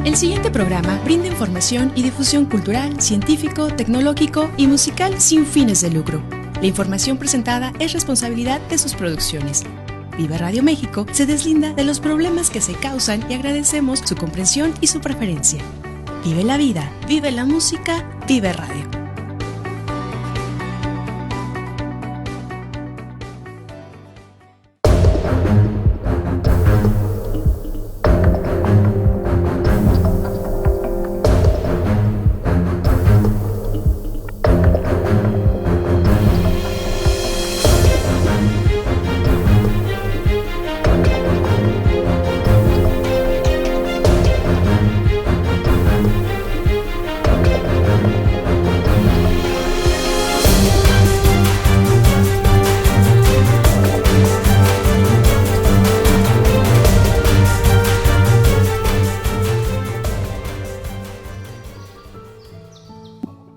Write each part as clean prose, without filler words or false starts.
El siguiente programa brinda información y difusión cultural, científico, tecnológico y musical sin fines de lucro. La información presentada es responsabilidad de sus producciones. Vive Radio México se deslinda de los problemas que se causan y agradecemos su comprensión y su preferencia. Vive la vida, vive la música, vive radio.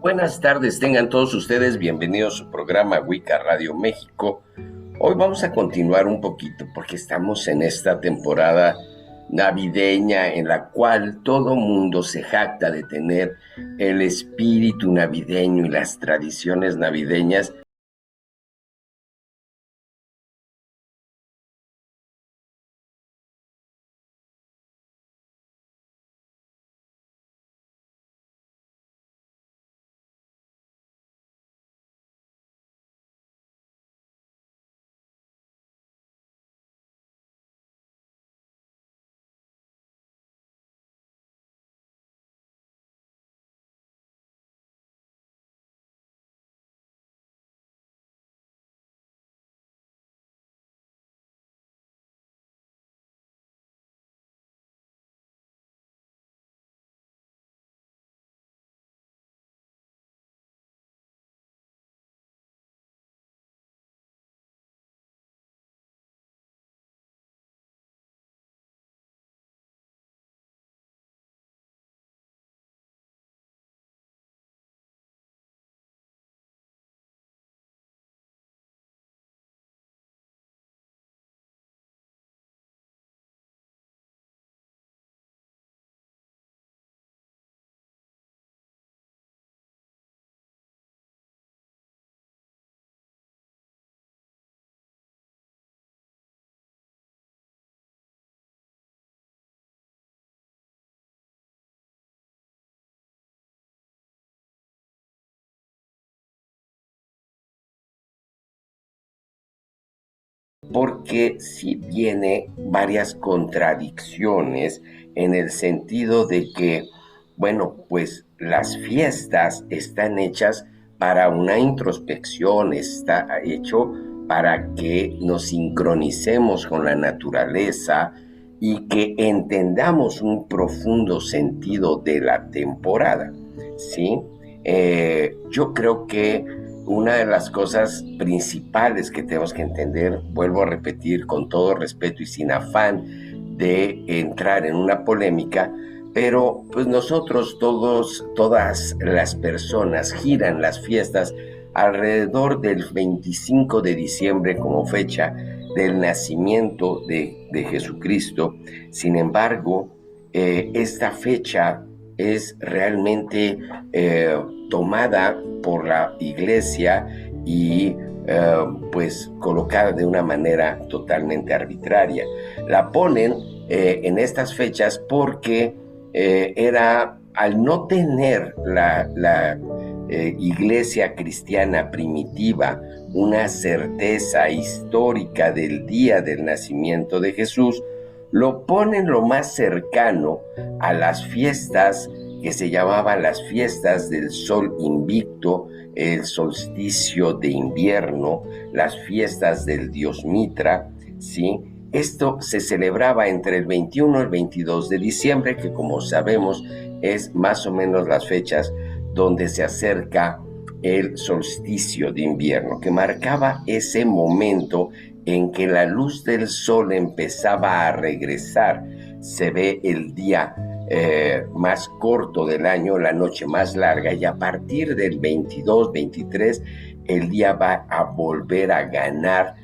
Buenas tardes, tengan todos ustedes bienvenidos a su programa Wicca Radio México. Hoy vamos a continuar un poquito porque estamos en esta temporada navideña en la cual todo mundo se jacta de tener el espíritu navideño y las tradiciones navideñas. Porque sí viene varias contradicciones en el sentido de que, bueno, pues las fiestas están hechas para una introspección, está hecho para que nos sincronicemos con la naturaleza y que entendamos un profundo sentido de la temporada, ¿sí? Yo creo que una de las cosas principales que tenemos que entender, vuelvo a repetir con todo respeto y sin afán de entrar en una polémica, pero pues nosotros todas las personas giran las fiestas alrededor del 25 de diciembre como fecha del nacimiento de Jesucristo. Sin embargo, esta fecha es realmente tomada por la iglesia y pues colocada de una manera totalmente arbitraria. La ponen en estas fechas porque era, al no tener la iglesia cristiana primitiva una certeza histórica del día del nacimiento de Jesús, lo ponen lo más cercano a las fiestas que se llamaban las fiestas del sol invicto, el solsticio de invierno, las fiestas del dios Mitra, ¿sí? Esto se celebraba entre el 21 y el 22 de diciembre, que como sabemos es más o menos las fechas donde se acerca el solsticio de invierno, que marcaba ese momento en que la luz del sol empezaba a regresar. Se ve el día más corto del año, la noche más larga, y a partir del 22, 23, el día va a volver a ganar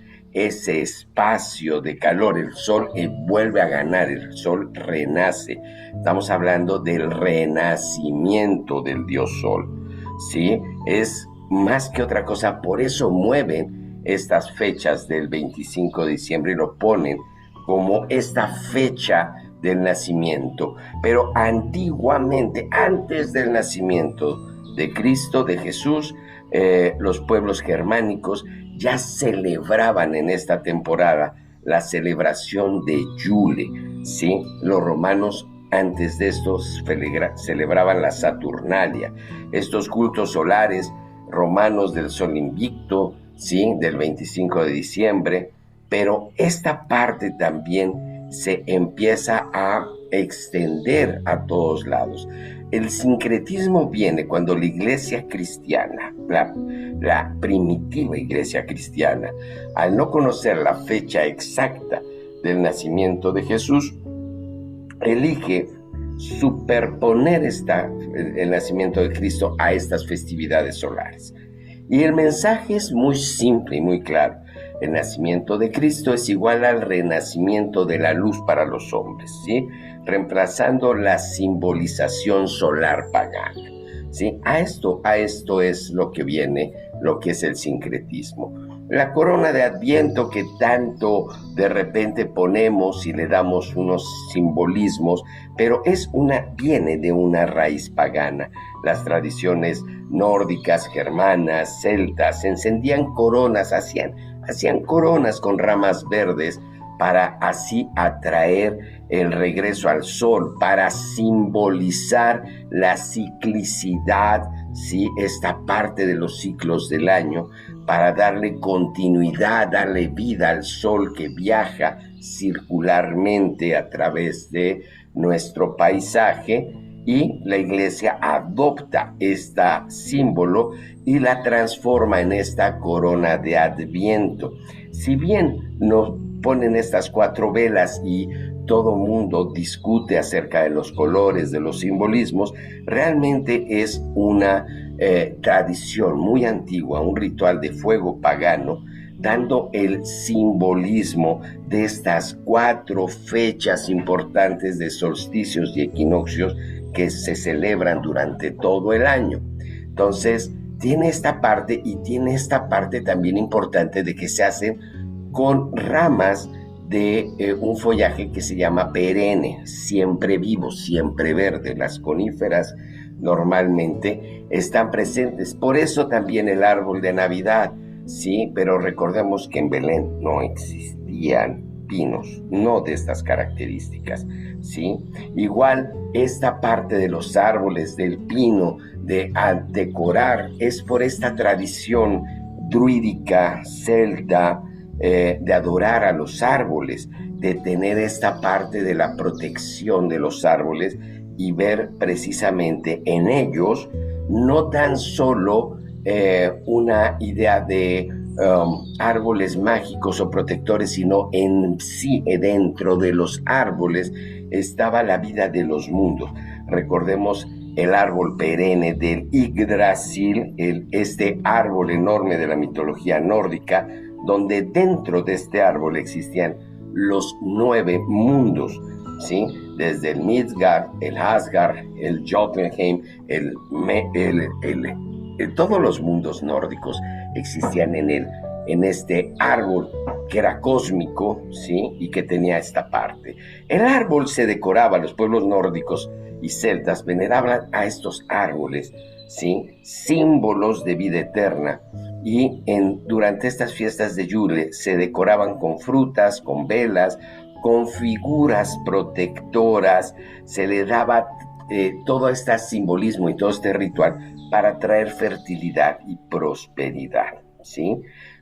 ese espacio de calor, el sol vuelve a ganar, el sol renace. Estamos hablando del renacimiento del dios sol, ¿sí? Es más que otra cosa, por eso mueven estas fechas del 25 de diciembre y lo ponen como esta fecha del nacimiento. Pero antiguamente, antes del nacimiento de Cristo, de Jesús, los pueblos germánicos ya celebraban en esta temporada la celebración de Yule, ¿sí? Los romanos antes de esto celebraban la Saturnalia, estos cultos solares romanos del sol invicto, ¿sí? Del 25 de diciembre, pero esta parte también se empieza a extender a todos lados. El sincretismo viene cuando la iglesia cristiana, la primitiva iglesia cristiana, al no conocer la fecha exacta del nacimiento de Jesús, elige superponer el nacimiento de Cristo a estas festividades solares. Y el mensaje es muy simple y muy claro. El nacimiento de Cristo es igual al renacimiento de la luz para los hombres, ¿sí? Reemplazando la simbolización solar pagana, ¿sí? A esto es lo que viene, lo que es el sincretismo. La corona de Adviento que tanto de repente ponemos y le damos unos simbolismos, pero viene de una raíz pagana. Las tradiciones nórdicas, germanas, celtas, encendían coronas, hacían coronas con ramas verdes para así atraer el regreso al sol, para simbolizar la ciclicidad, ¿sí? Esta parte de los ciclos del año, para darle continuidad, darle vida al sol que viaja circularmente a través de nuestro paisaje, y la iglesia adopta este símbolo y la transforma en esta corona de Adviento. Si bien nos ponen estas 4 velas y todo mundo discute acerca de los colores, de los simbolismos, realmente es una tradición muy antigua, un ritual de fuego pagano, dando el simbolismo de estas 4 fechas importantes de solsticios y equinoccios que se celebran durante todo el año. Entonces, tiene esta parte, y tiene esta parte también importante de que se hacen con ramas de un follaje que se llama perenne, siempre vivo, siempre verde. Las coníferas normalmente están presentes. Por eso también el árbol de Navidad, sí, pero recordemos que en Belén no existían pinos, no de estas características, ¿sí? Igual esta parte de los árboles, del pino, de decorar, es por esta tradición druídica, celta, de adorar a los árboles, de tener esta parte de la protección de los árboles y ver precisamente en ellos no tan solo una idea de árboles mágicos o protectores, sino en sí, dentro de los árboles estaba la vida de los mundos. Recordemos el árbol perenne del Yggdrasil, este árbol enorme de la mitología nórdica, donde dentro de este árbol existían los 9 mundos, ¿sí? Desde el Midgard, el Asgard, el Jotunheim, todos los mundos nórdicos existían en este árbol que era cósmico, ¿sí? Y que tenía esta parte. El árbol se decoraba, los pueblos nórdicos y celtas veneraban a estos árboles, ¿sí? Símbolos de vida eterna. Y durante estas fiestas de Yule se decoraban con frutas, con velas, con figuras protectoras. Se le daba todo este simbolismo y todo este ritual para traer fertilidad y prosperidad, ¿sí?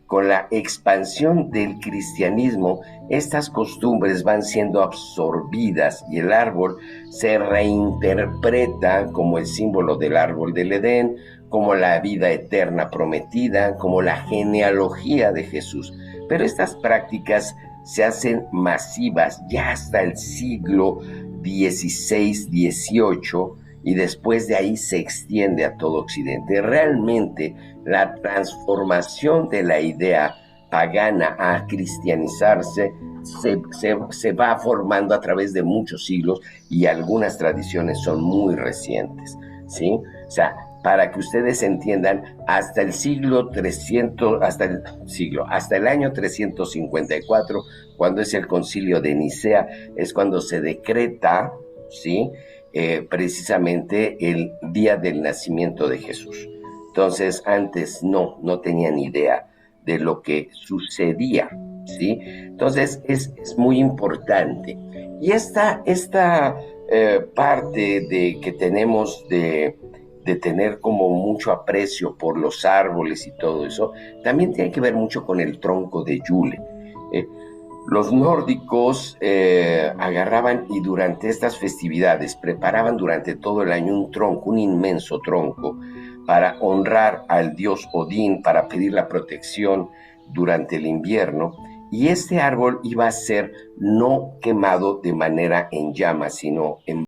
Con la expansión del cristianismo, estas costumbres van siendo absorbidas y el árbol se reinterpreta como el símbolo del árbol del Edén, como la vida eterna prometida, como la genealogía de Jesús. Pero estas prácticas se hacen masivas ya hasta el siglo XVI, XVIII, y después de ahí se extiende a todo Occidente. Realmente la transformación de la idea pagana a cristianizarse se va formando a través de muchos siglos y algunas tradiciones son muy recientes, ¿sí? O sea, para que ustedes entiendan, hasta el siglo 300, hasta el año 354, cuando es el concilio de Nicea, es cuando se decreta, ¿sí? Precisamente el día del nacimiento de Jesús. Entonces, antes no tenían idea de lo que sucedía, ¿sí? Entonces, es muy importante. Y esta parte de que tenemos de tener como mucho aprecio por los árboles y todo eso, también tiene que ver mucho con el tronco de Yule. Los nórdicos agarraban y durante estas festividades preparaban durante todo el año un tronco, un inmenso tronco, para honrar al dios Odín, para pedir la protección durante el invierno. Y este árbol iba a ser no quemado de manera en llamas, sino en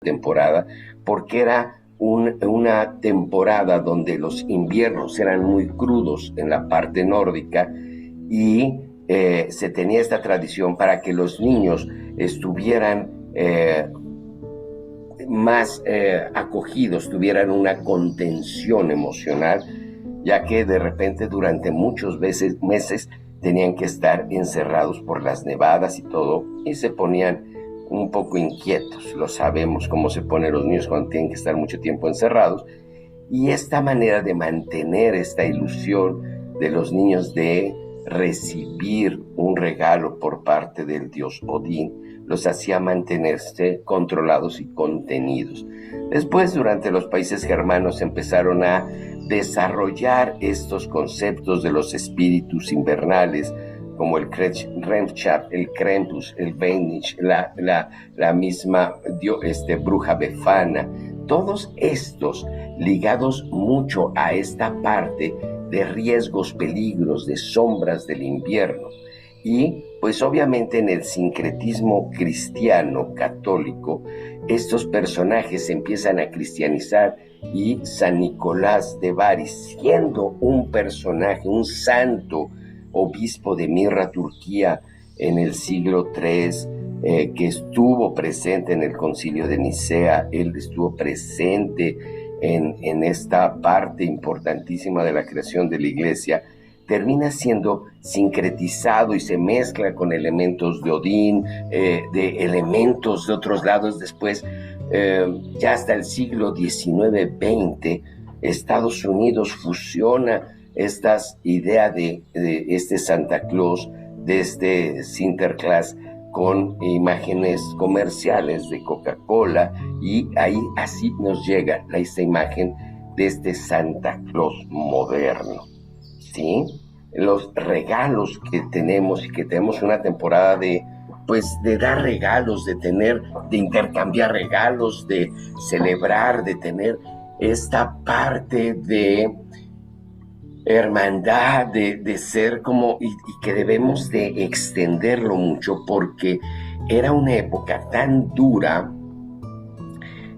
temporada, porque era una temporada donde los inviernos eran muy crudos en la parte nórdica y se tenía esta tradición para que los niños estuvieran más acogidos, tuvieran una contención emocional, ya que de repente durante muchos meses tenían que estar encerrados por las nevadas y todo, y se ponían un poco inquietos. Lo sabemos cómo se ponen los niños cuando tienen que estar mucho tiempo encerrados, y esta manera de mantener esta ilusión de los niños de recibir un regalo por parte del dios Odín los hacía mantenerse controlados y contenidos. Después, durante los países germanos, empezaron a desarrollar estos conceptos de los espíritus invernales, como el Remschar, el Krampus, el Weihnacht, la misma bruja befana, todos estos ligados mucho a esta parte de riesgos, peligros, de sombras del invierno. Y pues obviamente en el sincretismo cristiano católico, estos personajes se empiezan a cristianizar, y San Nicolás de Bari, siendo un personaje, un santo obispo de Mirra, Turquía, en el siglo III, que estuvo presente en el concilio de Nicea, él estuvo presente en esta parte importantísima de la creación de la iglesia, termina siendo sincretizado y se mezcla con elementos de Odín, de elementos de otros lados. Después, ya hasta el siglo XIX-XX, Estados Unidos fusiona estas ideas de este Santa Claus, de este Sinterklaas, con imágenes comerciales de Coca-Cola, y ahí así nos llega esta imagen de este Santa Claus moderno, ¿sí? Los regalos que tenemos, y que tenemos una temporada de dar regalos, de intercambiar regalos, de celebrar, de tener esta parte de hermandad, de ser como, y que debemos de extenderlo mucho, porque era una época tan dura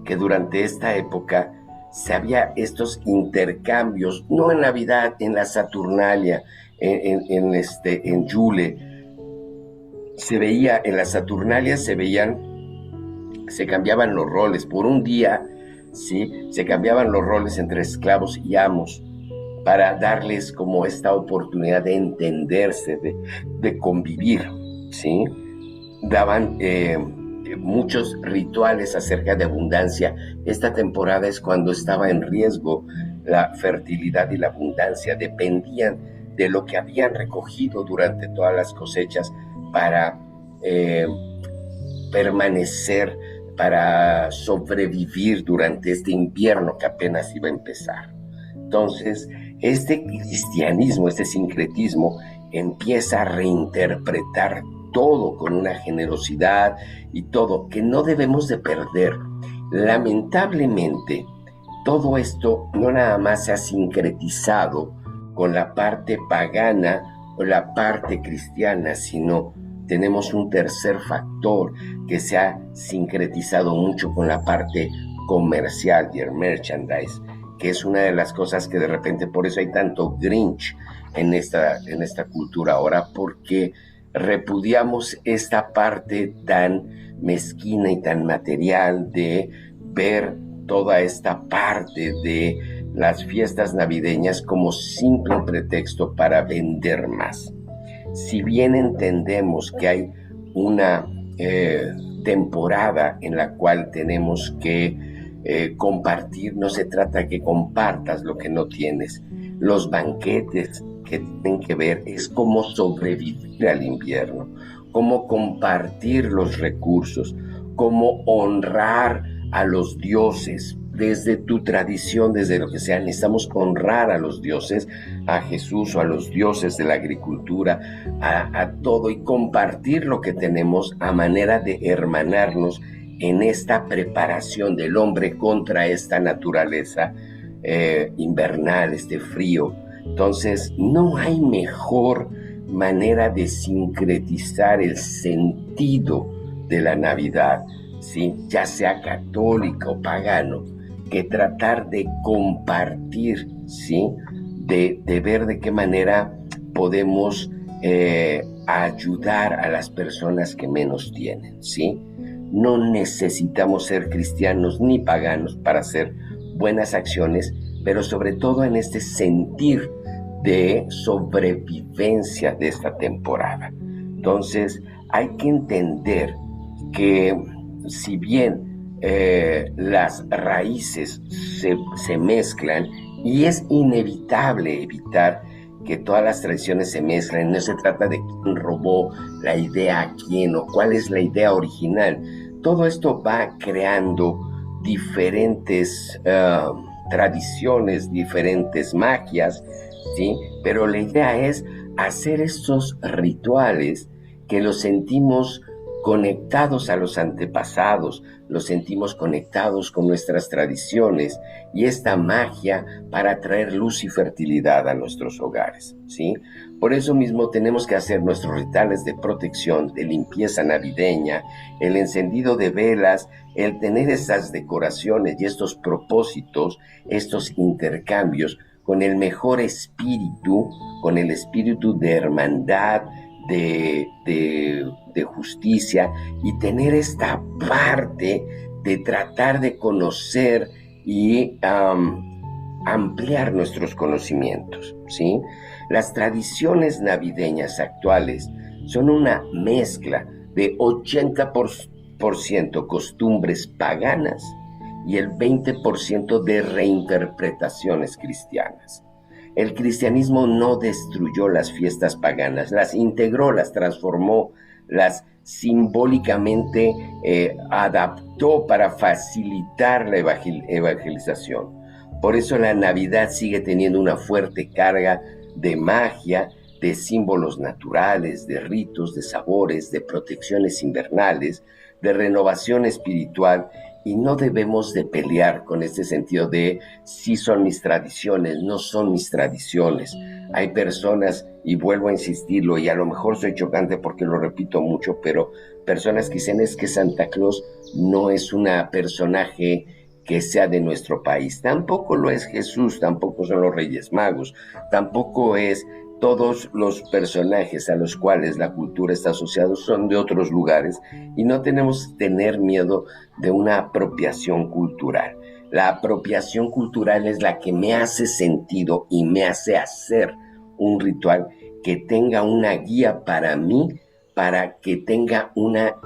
que durante esta época se había estos intercambios, no en Navidad, en la Saturnalia, en Yule, se veía, en la Saturnalia se cambiaban los roles por un día, ¿sí? Se cambiaban los roles entre esclavos y amos, para darles como esta oportunidad de entenderse, de convivir, ¿sí? Daban muchos rituales acerca de abundancia. Esta temporada es cuando estaba en riesgo la fertilidad y la abundancia. Dependían de lo que habían recogido durante todas las cosechas para permanecer, para sobrevivir durante este invierno que apenas iba a empezar. Entonces, este cristianismo, este sincretismo, empieza a reinterpretar todo con una generosidad y todo que no debemos de perder. Lamentablemente, todo esto no nada más se ha sincretizado con la parte pagana o la parte cristiana, sino tenemos un tercer factor que se ha sincretizado mucho con la parte comercial y el merchandise, que es una de las cosas que de repente, por eso hay tanto Grinch en esta cultura ahora, porque repudiamos esta parte tan mezquina y tan material de ver toda esta parte de las fiestas navideñas como simple pretexto para vender más. Si bien entendemos que hay una temporada en la cual tenemos que compartir, no se trata de que compartas lo que no tienes. Los banquetes que tienen que ver es cómo sobrevivir al invierno, cómo compartir los recursos, cómo honrar a los dioses. Desde tu tradición, desde lo que sea, necesitamos honrar a los dioses, a Jesús o a los dioses de la agricultura, a todo, y compartir lo que tenemos a manera de hermanarnos en esta preparación del hombre contra esta naturaleza invernal, este frío. Entonces, no hay mejor manera de sincretizar el sentido de la Navidad, ¿sí? Ya sea católico o pagano, que tratar de compartir, ¿sí? De ver de qué manera podemos ayudar a las personas que menos tienen, ¿sí? No necesitamos ser cristianos ni paganos para hacer buenas acciones, pero sobre todo en este sentir de sobrevivencia de esta temporada. Entonces, hay que entender que si bien las raíces se mezclan, y es inevitable evitar que todas las tradiciones se mezclen, no se trata de quién robó la idea a quién o cuál es la idea original. Todo esto va creando diferentes tradiciones, diferentes magias, ¿sí? Pero la idea es hacer estos rituales que los sentimos conectados a los antepasados, los sentimos conectados con nuestras tradiciones y esta magia para traer luz y fertilidad a nuestros hogares, ¿sí? Por eso mismo tenemos que hacer nuestros rituales de protección, de limpieza navideña, el encendido de velas, el tener esas decoraciones y estos propósitos, estos intercambios con el mejor espíritu, con el espíritu de hermandad, de justicia, y tener esta parte de tratar de conocer y ampliar nuestros conocimientos, ¿sí? Las tradiciones navideñas actuales son una mezcla de 80% costumbres paganas y el 20% de reinterpretaciones cristianas. El cristianismo no destruyó las fiestas paganas, las integró, las transformó, las simbólicamente adaptó para facilitar la evangelización. Por eso la Navidad sigue teniendo una fuerte carga de magia, de símbolos naturales, de ritos, de sabores, de protecciones invernales, de renovación espiritual, y no debemos de pelear con este sentido de sí son mis tradiciones, no son mis tradiciones. Hay personas, y vuelvo a insistirlo, y a lo mejor soy chocante porque lo repito mucho, pero personas que dicen es que Santa Claus no es una personaje que sea de nuestro país. Tampoco lo es Jesús, tampoco son los Reyes Magos, tampoco es todos los personajes a los cuales la cultura está asociada son de otros lugares, y no tenemos que tener miedo de una apropiación cultural. La apropiación cultural es la que me hace sentido y me hace hacer un ritual que tenga una guía para mí, para que tenga una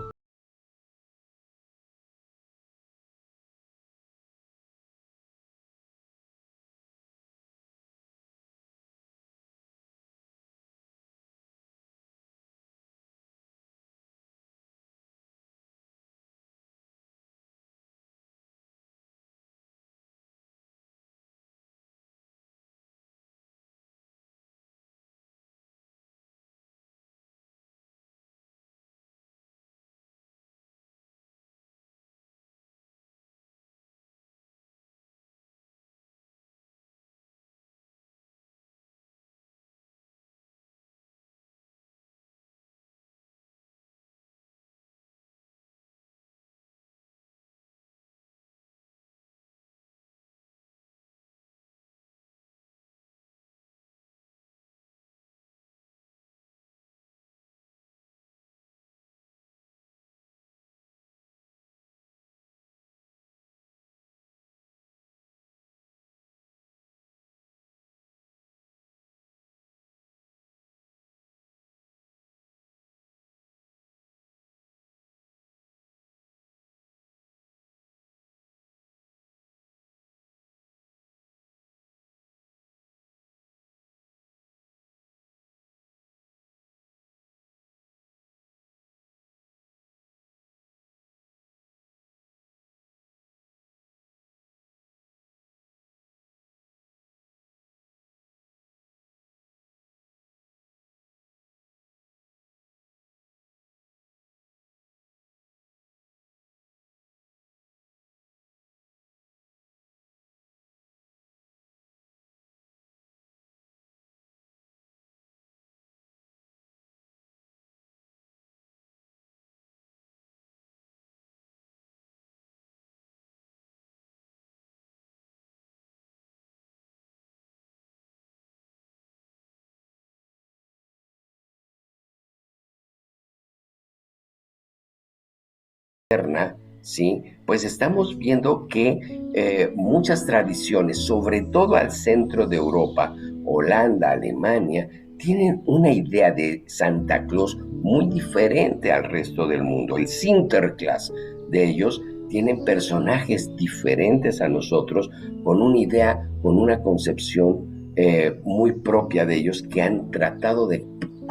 ¿sí? Pues estamos viendo que muchas tradiciones, sobre todo al centro de Europa, Holanda, Alemania, tienen una idea de Santa Claus muy diferente al resto del mundo. El Sinterklaas de ellos tienen personajes diferentes a nosotros, con una idea, con una concepción muy propia de ellos que han tratado de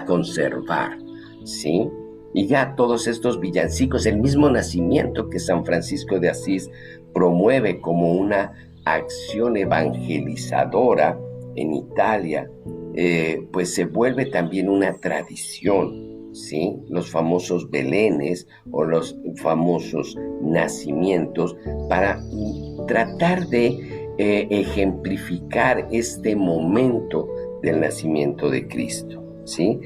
conservar, ¿sí? Y ya todos estos villancicos, el mismo nacimiento que San Francisco de Asís promueve como una acción evangelizadora en Italia, pues se vuelve también una tradición, ¿sí? Los famosos belenes o los famosos nacimientos para tratar de ejemplificar este momento del nacimiento de Cristo, ¿sí?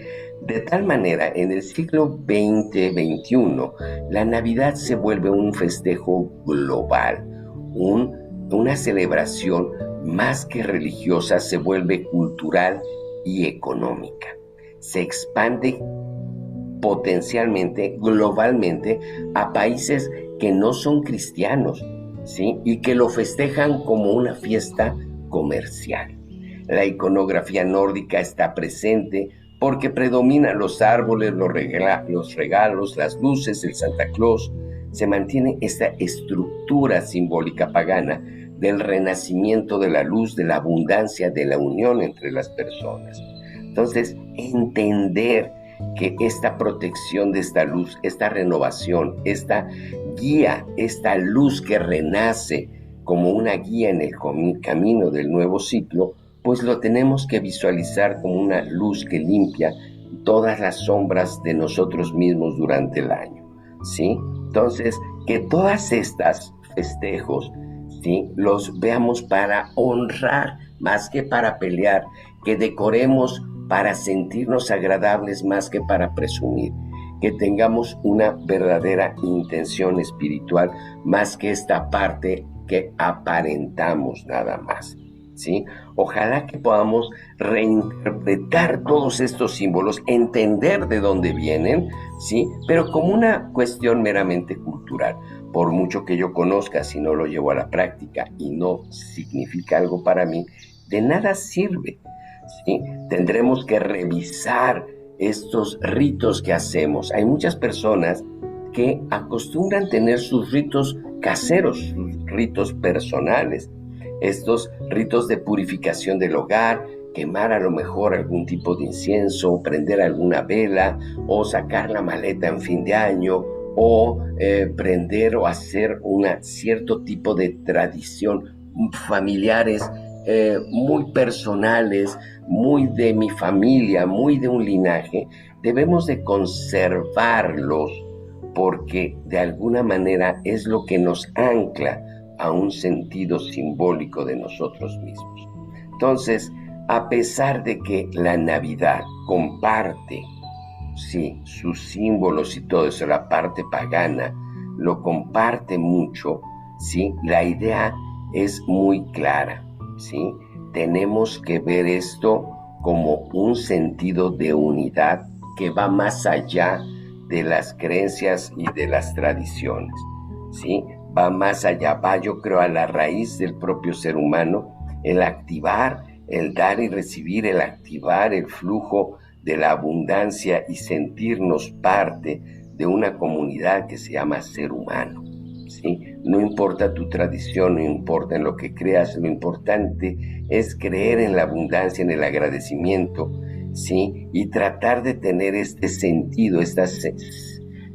De tal manera, en el siglo XX-XXI, la Navidad se vuelve un festejo global, una celebración más que religiosa, se vuelve cultural y económica. Se expande potencialmente, globalmente, a países que no son cristianos, ¿sí? Y que lo festejan como una fiesta comercial. La iconografía nórdica está presente porque predominan los árboles, los regalos, las luces, el Santa Claus. Se mantiene esta estructura simbólica pagana del renacimiento de la luz, de la abundancia, de la unión entre las personas. Entonces, entender que esta protección de esta luz, esta renovación, esta guía, esta luz que renace como una guía en el camino del nuevo ciclo, pues lo tenemos que visualizar como una luz que limpia todas las sombras de nosotros mismos durante el año, ¿sí? Entonces, que todas estas festejos, ¿sí?, los veamos para honrar más que para pelear, que decoremos para sentirnos agradables más que para presumir, que tengamos una verdadera intención espiritual más que esta parte que aparentamos nada más, ¿sí? Ojalá que podamos reinterpretar todos estos símbolos, entender de dónde vienen, ¿sí?, pero como una cuestión meramente cultural. Por mucho que yo conozca, si no lo llevo a la práctica y no significa algo para mí, de nada sirve, ¿sí? Tendremos que revisar estos ritos que hacemos. Hay muchas personas que acostumbran tener sus ritos caseros, sus ritos personales, estos ritos de purificación del hogar, quemar a lo mejor algún tipo de incienso, prender alguna vela o sacar la maleta en fin de año o prender o hacer un cierto tipo de tradición familiares muy personales, muy de mi familia, muy de un linaje. Debemos de conservarlos porque de alguna manera es lo que nos ancla a un sentido simbólico de nosotros mismos. Entonces, a pesar de que la Navidad comparte, sí, sus símbolos y todo eso, la parte pagana lo comparte mucho, sí, la idea es muy clara, sí. Tenemos que ver esto como un sentido de unidad que va más allá de las creencias y de las tradiciones, ¿sí? Va más allá, va, yo creo, a la raíz del propio ser humano, el activar, el dar y recibir, el activar el flujo de la abundancia y sentirnos parte de una comunidad que se llama ser humano, ¿sí? No importa tu tradición, no importa en lo que creas, lo importante es creer en la abundancia, en el agradecimiento, ¿sí? Y tratar de tener este sentido, esta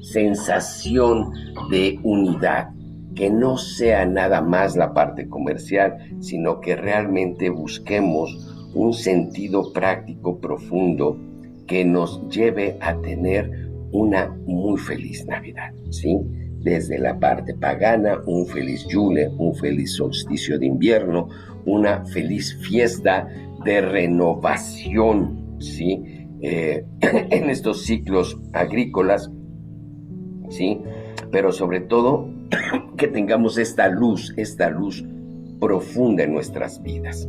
sensación de unidad, que no sea nada más la parte comercial, sino que realmente busquemos un sentido práctico profundo que nos lleve a tener una muy feliz Navidad, ¿sí? Desde la parte pagana, un feliz Yule, un feliz solsticio de invierno, una feliz fiesta de renovación, ¿sí? En estos ciclos agrícolas, ¿sí? Pero sobre todo que tengamos esta luz profunda en nuestras vidas.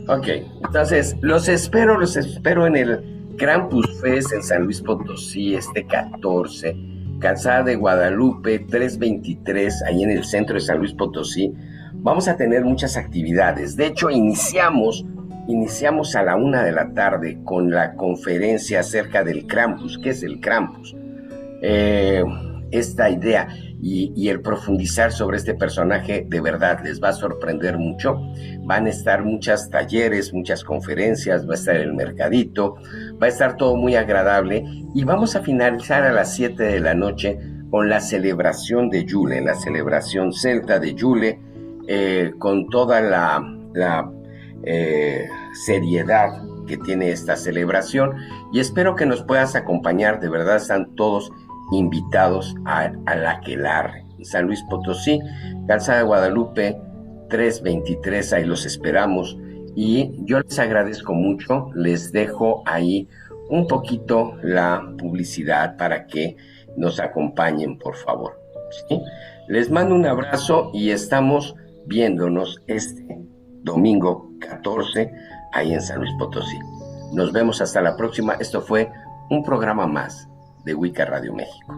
Ok, entonces los espero en el Krampus Fest en San Luis Potosí este 14, Calzada de Guadalupe 323, ahí en el centro de San Luis Potosí. Vamos a tener muchas actividades. De hecho, iniciamos a la 1 de la tarde con la conferencia acerca del Krampus. ¿Qué es el Krampus? Esta idea y el profundizar sobre este personaje de verdad les va a sorprender mucho. Van a estar muchos talleres, muchas conferencias, va a estar el mercadito, va a estar todo muy agradable y vamos a finalizar a las 7 de la noche con la celebración de Yule, la celebración celta de Yule, con toda la seriedad que tiene esta celebración, y espero que nos puedas acompañar. De verdad están todos invitados a la Aquelarre, San Luis Potosí, Calzada de Guadalupe 323, ahí los esperamos, y yo les agradezco mucho. Les dejo ahí un poquito la publicidad para que nos acompañen, por favor, ¿sí? Les mando un abrazo y estamos viéndonos este domingo 14 ahí en San Luis Potosí. Nos vemos hasta la próxima. Esto fue un programa más de Wicca Radio México.